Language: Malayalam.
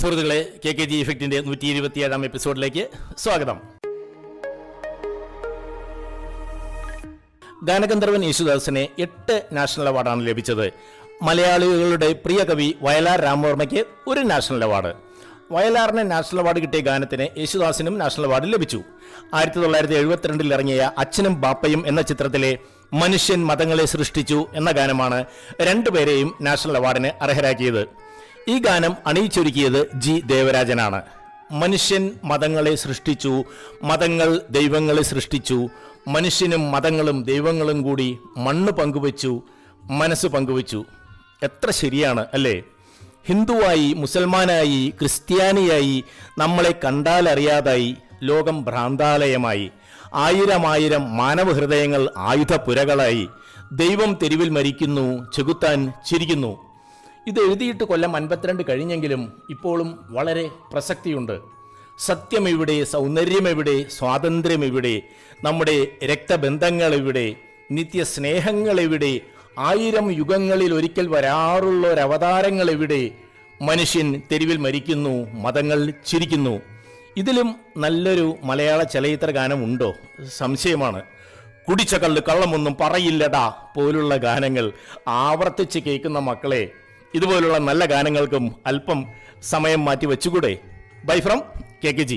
സുഹൃത്തുക്കളെ, KKG ഇഫക്റ്റിന്റെ 127-ാം എപ്പിസോഡിലേക്ക് സ്വാഗതം. ഗാനഗന്ധർവൻ യേശുദാസിന് 8 നാഷണൽ അവാർഡാണ് ലഭിച്ചത്. മലയാളികളുടെ പ്രിയ കവി വയലാർ രാമവർമ്മയ്ക്ക് 1 നാഷണൽ അവാർഡ്. വയലാറിന് നാഷണൽ അവാർഡ് കിട്ടിയ ഗാനത്തിന് യേശുദാസിനും നാഷണൽ അവാർഡ് ലഭിച്ചു. 1972 ഇറങ്ങിയ അച്ഛനും ബാപ്പയും എന്ന ചിത്രത്തിലെ മനുഷ്യൻ മതങ്ങളെ സൃഷ്ടിച്ചു എന്ന ഗാനമാണ് രണ്ടുപേരെയും നാഷണൽ അവാർഡിന് അർഹരാക്കിയത്. ഈ ഗാനം അണിയിച്ചൊരുക്കിയത് G. ദേവരാജനാണ്. മനുഷ്യൻ മതങ്ങളെ സൃഷ്ടിച്ചു, മതങ്ങൾ ദൈവങ്ങളെ സൃഷ്ടിച്ചു, മനുഷ്യനും മതങ്ങളും ദൈവങ്ങളും കൂടി മണ്ണ് പങ്കുവച്ചു, മനസ്സ് പങ്കുവച്ചു. എത്ര ശരിയാണ് അല്ലേ? ഹിന്ദുവായി, മുസൽമാനായി, ക്രിസ്ത്യാനിയായി, നമ്മളെ കണ്ടാലറിയാതായി ലോകം ഭ്രാന്താലയമായി. ആയിരം മാനവഹൃദയങ്ങൾ ആയുധപുരകളായി. ദൈവം തെരുവിൽ മരിക്കുന്നു, ചെകുത്താൻ ചിരിക്കുന്നു. ഇത് എഴുതിയിട്ട് കൊല്ലം 52 കഴിഞ്ഞെങ്കിലും ഇപ്പോഴും വളരെ പ്രസക്തിയുണ്ട്. സത്യം എവിടെ? സൗന്ദര്യം എവിടെ? സ്വാതന്ത്ര്യം എവിടെ? നമ്മുടെ രക്തബന്ധങ്ങൾ എവിടെ? നിത്യസ്നേഹങ്ങൾ എവിടെ? 1000 യുഗങ്ങളിൽ ഒരിക്കൽ വരാറുള്ളൊരവതാരങ്ങൾ എവിടെ? മനുഷ്യൻ തെരുവിൽ മരിക്കുന്നു, മതങ്ങൾ ചിരിക്കുന്നു. ഇതിലും നല്ലൊരു മലയാള ചലച്ചിത്ര ഗാനം ഉണ്ടോ? സംശയമാണ്. കുടിച്ച കള്ള് കള്ളമൊന്നും പറയില്ലടാ പോലുള്ള ഗാനങ്ങൾ ആവർത്തിച്ച് കേൾക്കുന്ന മക്കളെ, ഇതുപോലുള്ള നല്ല ഗാനങ്ങൾക്കും അല്പം സമയം മാറ്റി വെച്ചുകൂടെ? Bye from KKG.